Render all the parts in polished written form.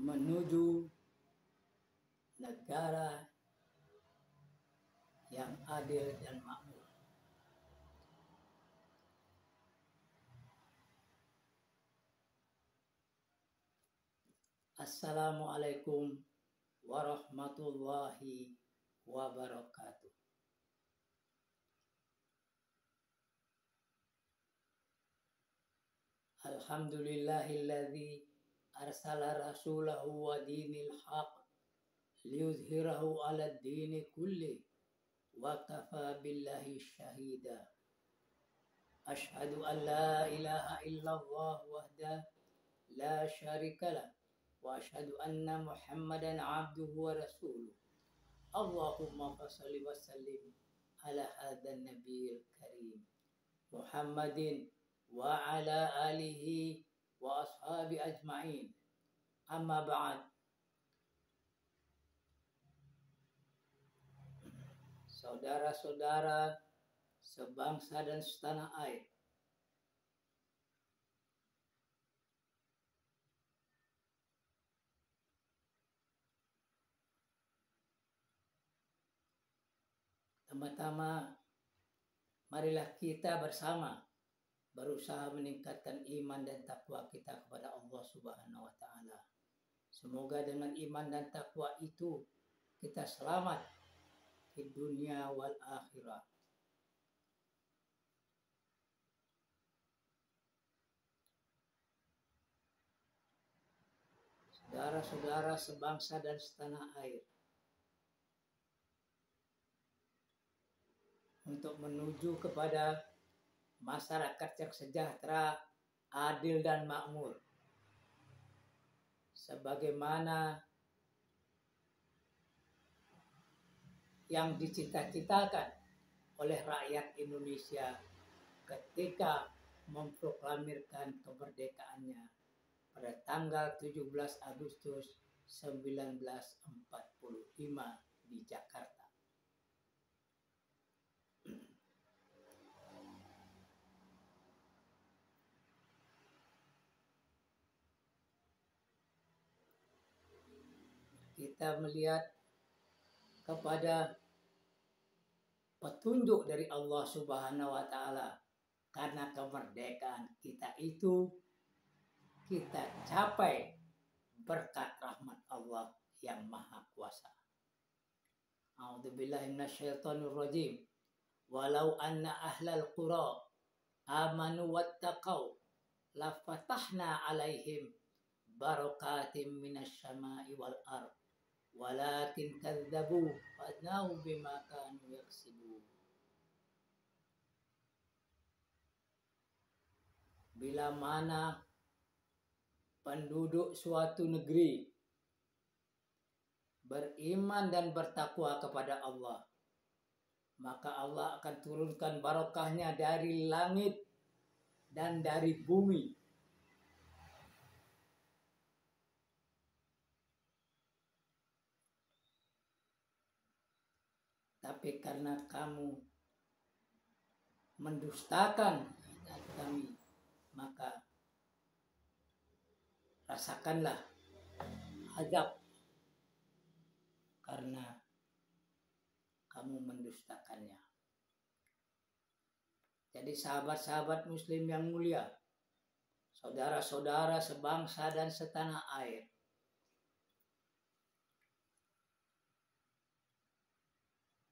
menuju negara yang adil dan makmur. Assalamualaikum warahmatullahi wabarakatuh. Alhamdulillahilladzi arsala rasulahu wa dinil haq liyuzhirahu ala dini kulli wa kafa billahi syahida. Ashhadu an la ilaha illallah wahda la syarikalah wa ashhadu anna Muhammadan abduhu wa rasuluh. Allahumma fashalli wa sallim ala hadan nabiyil karim Muhammadin wa ala alihi wa ashabi ajma'in. Amma ba'd. Saudara-saudara sebangsa dan setanah air, pertama-tama marilah kita bersama berusaha meningkatkan iman dan takwa kita kepada Allah Subhanahu wa taala. Semoga dengan iman dan takwa itu kita selamat di dunia wal akhirah. Saudara-saudara sebangsa dan setanah air, untuk menuju kepada masyarakat yang sejahtera, adil dan makmur, sebagaimana yang dicita-citakan oleh rakyat Indonesia ketika memproklamirkan kemerdekaannya pada tanggal 17 Agustus 1945 di Jakarta. Kita melihat kepada petunjuk dari Allah Subhanahu wa taala, karena kemerdekaan kita itu kita capai berkat rahmat Allah yang Maha Kuasa. A'udzubillahi minasyaitonir rajim. Walau anna ahlal qura amanu wattaqau lafatahna alaihim barakatim minasyama'i wal ard walakin kadzabu fadnahu bima kanu yaksibun. Bila mana penduduk suatu negeri beriman dan bertakwa kepada Allah, maka Allah akan turunkan barokahnya dari langit dan dari bumi. Tapi karena kamu mendustakan kami, maka rasakanlah azab karena kamu mendustakannya. Jadi sahabat-sahabat muslim yang mulia, saudara-saudara sebangsa dan setanah air,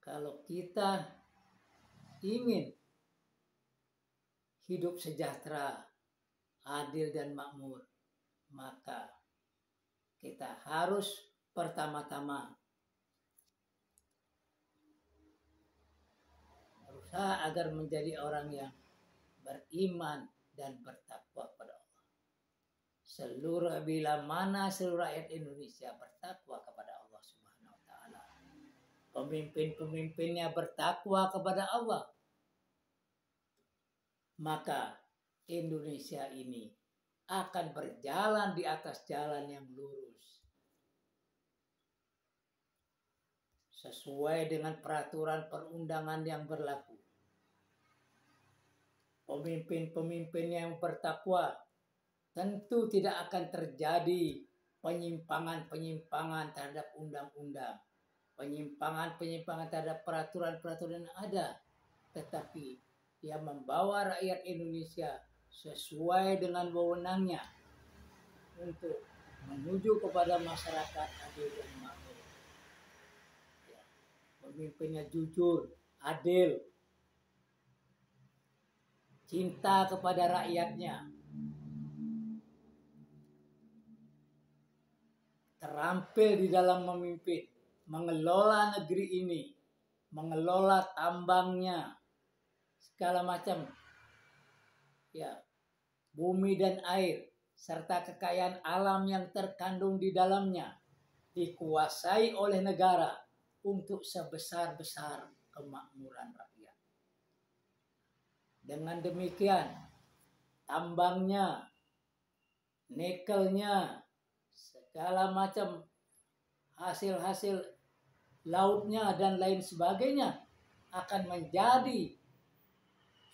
kalau kita ingin hidup sejahtera, adil dan makmur, maka kita harus pertama-tama berusaha agar menjadi orang yang beriman dan bertakwa kepada Allah. Bila mana seluruh rakyat Indonesia bertakwa kepada Allah Subhanahu wa taala, pemimpin-pemimpinnya bertakwa kepada Allah, maka Indonesia ini akan berjalan di atas jalan yang lurus sesuai dengan peraturan perundangan yang berlaku. Pemimpin-pemimpin yang bertakwa tentu tidak akan terjadi penyimpangan-penyimpangan terhadap undang-undang, penyimpangan-penyimpangan terhadap peraturan-peraturan yang ada, tetapi dia membawa rakyat Indonesia sesuai dengan wewenangnya untuk menuju kepada masyarakat adil dan makmur. Ya, pemimpinnya jujur, adil, cinta kepada rakyatnya, terampil di dalam memimpin, mengelola negeri ini, mengelola tambangnya, segala macam, ya, bumi dan air, serta kekayaan alam yang terkandung di dalamnya, dikuasai oleh negara untuk sebesar-besar kemakmuran rakyat. Dengan demikian, tambangnya, nikelnya, segala macam hasil-hasil lautnya dan lain sebagainya akan menjadi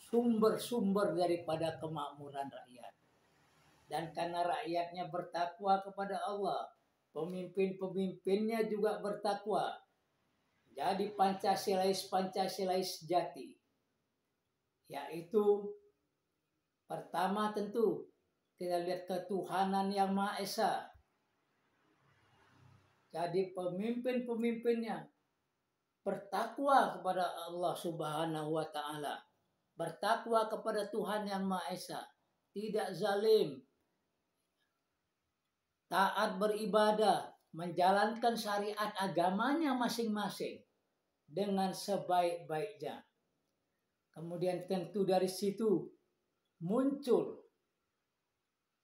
sumber-sumber daripada kemakmuran rakyat. Dan karena rakyatnya bertakwa kepada Allah, pemimpin-pemimpinnya juga bertakwa. Jadi Pancasilais sejati. Yaitu pertama tentu kita lihat ketuhanan yang Maha Esa. Jadi pemimpin-pemimpinnya bertakwa kepada Allah Subhanahu wa Ta'ala, bertakwa kepada Tuhan yang Maha Esa, tidak zalim, taat beribadah, menjalankan syariat agamanya masing-masing dengan sebaik-baiknya. Kemudian tentu dari situ muncul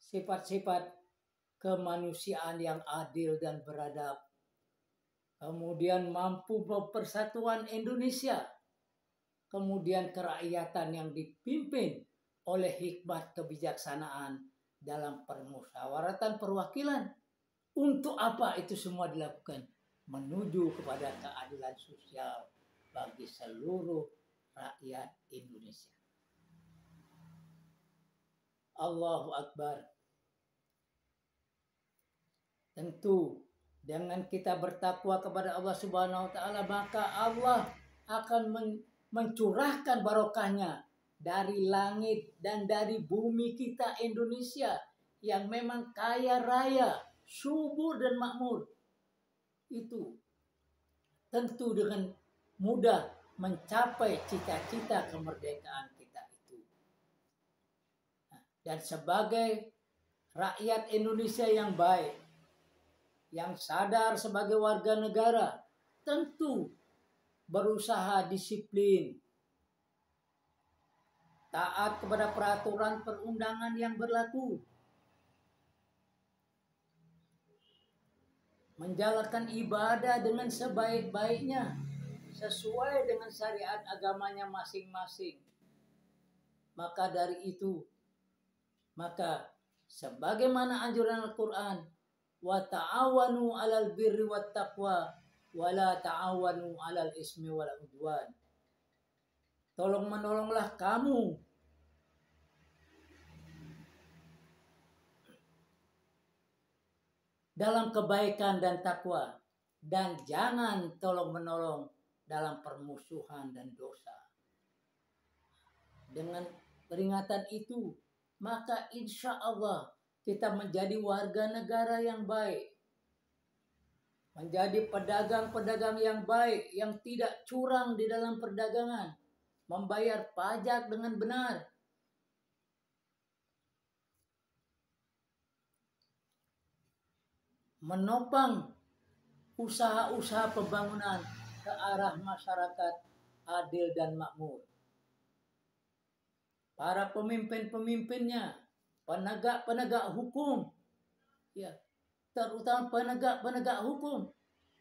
sifat-sifat kemanusiaan yang adil dan beradab. Kemudian mampu mempersatuan Indonesia. Kemudian kerakyatan yang dipimpin oleh hikmat kebijaksanaan dalam permusyawaratan perwakilan. Untuk apa itu semua dilakukan? Menuju kepada keadilan sosial bagi seluruh rakyat Indonesia. Allahu Akbar. Tentu dengan kita bertakwa kepada Allah Subhanahu wa Ta'ala, maka Allah akan mencurahkan barokahnya dari langit dan dari bumi kita Indonesia yang memang kaya raya, subur dan makmur. Itu tentu dengan mudah mencapai cita-cita kemerdekaan kita itu. Dan sebagai rakyat Indonesia yang baik, yang sadar sebagai warga negara, tentu berusaha disiplin, taat kepada peraturan perundangan yang berlaku, menjalankan ibadah dengan sebaik-baiknya, sesuai dengan syariat agamanya masing-masing. Maka dari itu, maka sebagaimana anjuran Al-Quran, wa ta'awanu 'alal birri wat taqwa wa la ta'awanu 'alal ismi wal 'udwan. Tolong menolonglah kamu dalam kebaikan dan takwa, dan jangan tolong menolong dalam permusuhan dan dosa. Dengan peringatan itu, maka insya Allah kita menjadi warga negara yang baik, menjadi pedagang-pedagang yang baik, yang tidak curang di dalam perdagangan, membayar pajak dengan benar, menopang usaha-usaha pembangunan ke arah masyarakat adil dan makmur. Para pemimpin-pemimpinnya, penegak-penegak hukum, ya, terutama penegak-penegak hukum,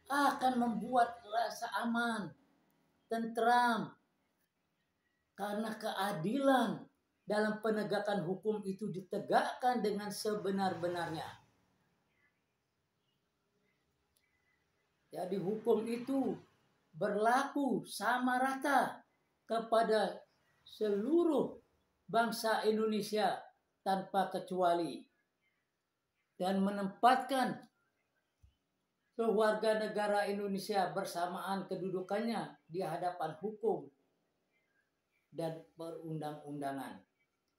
akan membuat rasa aman, tentram, karena keadilan dalam penegakan hukum itu ditegakkan dengan sebenar-benarnya. Jadi hukum itu berlaku sama rata kepada seluruh bangsa Indonesia tanpa kecuali, dan menempatkan warga negara Indonesia bersamaan kedudukannya di hadapan hukum dan perundang-undangan.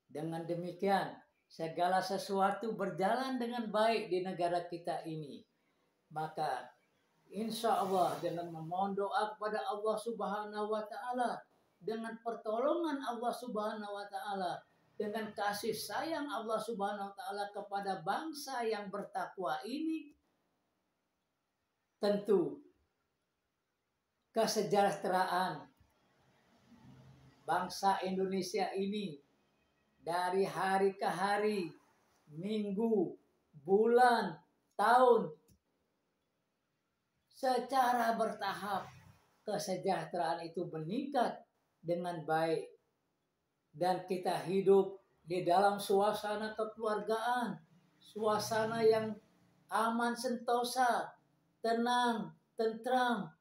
Dengan demikian, segala sesuatu berjalan dengan baik di negara kita ini. Maka insya Allah dengan memohon doa kepada Allah Subhanahu wa Ta'ala, dengan pertolongan Allah Subhanahu wa Ta'ala, dengan kasih sayang Allah Subhanahu wa Ta'ala kepada bangsa yang bertakwa ini, tentu kesejahteraan bangsa Indonesia ini dari hari ke hari, minggu, bulan, tahun, secara bertahap kesejahteraan itu meningkat dengan baik. Dan kita hidup di dalam suasana kekeluargaan, suasana yang aman sentosa, tenang, tentram,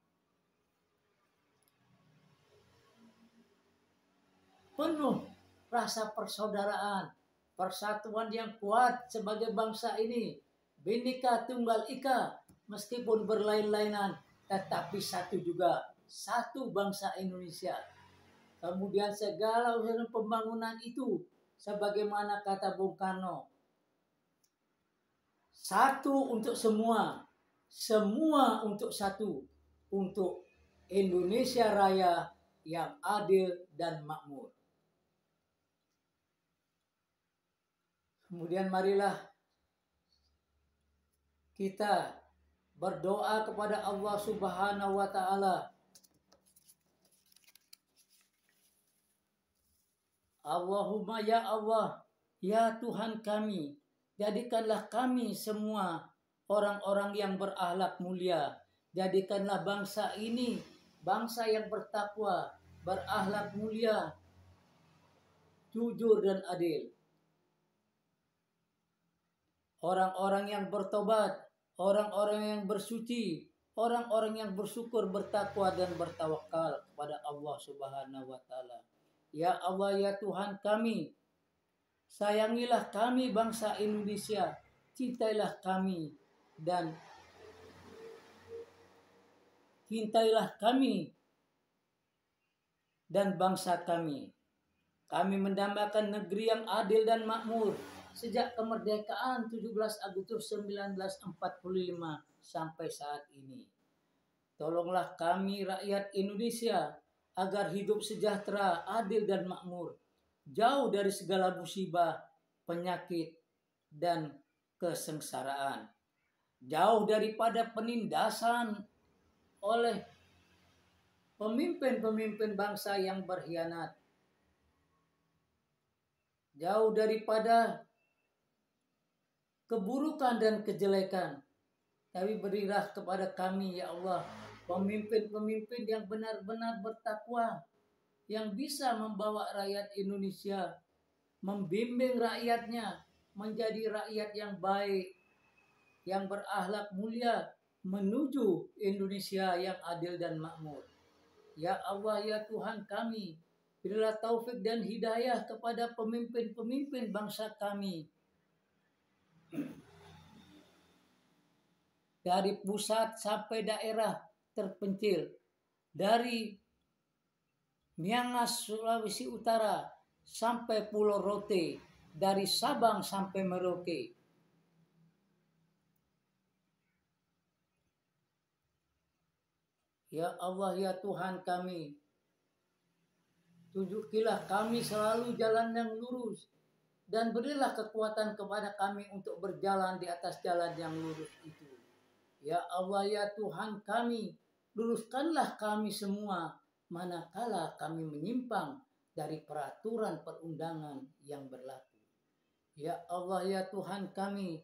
penuh rasa persaudaraan, persatuan yang kuat sebagai bangsa ini. Bhinneka Tunggal Ika, meskipun berlain-lainan, tetapi satu juga, satu bangsa Indonesia. Kemudian segala usaha pembangunan itu, sebagaimana kata Bung Karno, satu untuk semua, semua untuk satu, untuk Indonesia Raya yang adil dan makmur. Kemudian marilah kita berdoa kepada Allah Subhanahu wa Ta'ala. Allahumma ya Allah, ya Tuhan kami, jadikanlah kami semua orang-orang yang berakhlak mulia. Jadikanlah bangsa ini bangsa yang bertakwa, berakhlak mulia, jujur dan adil. Orang-orang yang bertobat, orang-orang yang bersuci, orang-orang yang bersyukur, bertakwa dan bertawakal kepada Allah Subhanahu wa Ta'ala. Ya Allah, ya Tuhan kami, sayangilah kami bangsa Indonesia, cintailah kami dan cintailah kami dan bangsa kami. Kami mendambakan negeri yang adil dan makmur sejak kemerdekaan 17 Agustus 1945 sampai saat ini. Tolonglah kami rakyat Indonesia agar hidup sejahtera, adil dan makmur, jauh dari segala musibah, penyakit dan kesengsaraan, jauh daripada penindasan oleh pemimpin-pemimpin bangsa yang berkhianat, jauh daripada keburukan dan kejelekan. Tapi berilah kepada kami ya Allah pemimpin-pemimpin yang benar-benar bertakwa, yang bisa membawa rakyat Indonesia, membimbing rakyatnya menjadi rakyat yang baik, yang berakhlak mulia, menuju Indonesia yang adil dan makmur. Ya Allah, ya Tuhan kami, berilah taufik dan hidayah kepada pemimpin-pemimpin bangsa kami, dari pusat sampai daerah terpencil, dari Miangas, Sulawesi Utara sampai Pulau Rote, dari Sabang sampai Merauke. Ya Allah, ya Tuhan kami, tunjukilah kami selalu jalan yang lurus, dan berilah kekuatan kepada kami untuk berjalan di atas jalan yang lurus itu. Ya Allah, ya Tuhan kami, luruskanlah kami semua manakala kami menyimpang dari peraturan perundangan yang berlaku. Ya Allah, ya Tuhan kami,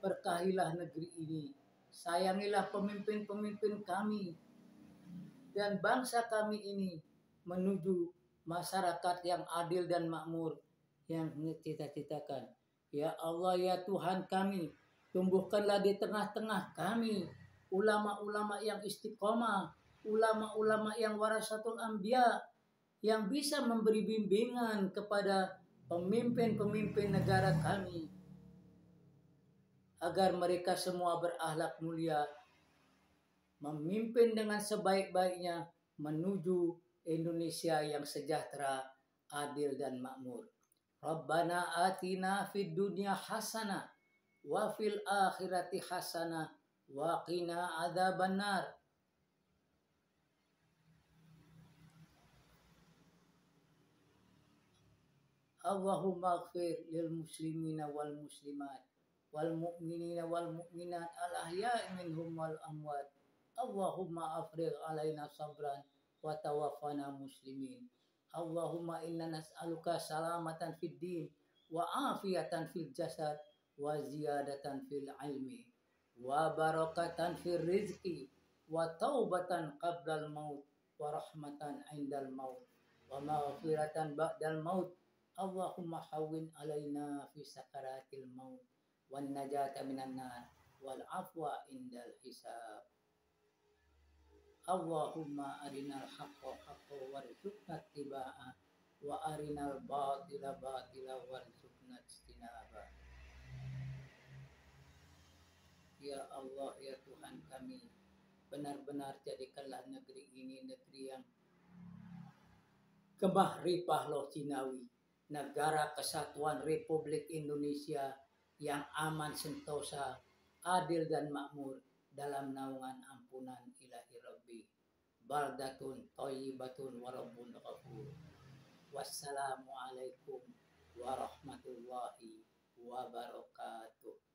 berkahilah negeri ini, sayangilah pemimpin-pemimpin kami dan bangsa kami ini menuju masyarakat yang adil dan makmur yang kita cita-citakan. Ya Allah, ya Tuhan kami, tumbuhkanlah di tengah-tengah kami ulama-ulama yang istiqomah, ulama-ulama yang warasatul anbiya, yang bisa memberi bimbingan kepada pemimpin-pemimpin negara kami, agar mereka semua berakhlak mulia, memimpin dengan sebaik-baiknya menuju Indonesia yang sejahtera, adil dan makmur. Rabbana atina fid dunya hasanah wa fil akhirati hasanah wa qina adzabannar. Allahumma ighfir lil muslimina wal muslimat wal mu'minina wal mu'minat al ahya'i minhum wal amwat. Allahumma afrigh alaina sabran wa tawaffana muslimin. Allahumma inna nas'aluka salamatan fid din wa afiyatan fil jasad wa ziyadatan fil ilmi wa barakatan fil rizqi wa taubatan qabla al maut wa rahmatan indal maut wa maghfiratan ba'dal maut. Allahumma hawwin alaina fi sakaratil maut wan najata minan nar wal afwa indal hisab. Allahumma arinal haqqa haqqa warzuqna ittiba'ah wa arinal batila batila warzuqna ijtinaba. Ya Allah, ya Tuhan kami, benar-benar jadikanlah negeri ini negeri yang Kemah Ripah Loh Cinawi, negara kesatuan Republik Indonesia yang aman sentosa, adil dan makmur dalam naungan ampunan ilahi Rabbi. Baldatun thayyibatun wa rabbun ghafur. Wassalamualaikum warahmatullahi wabarakatuh.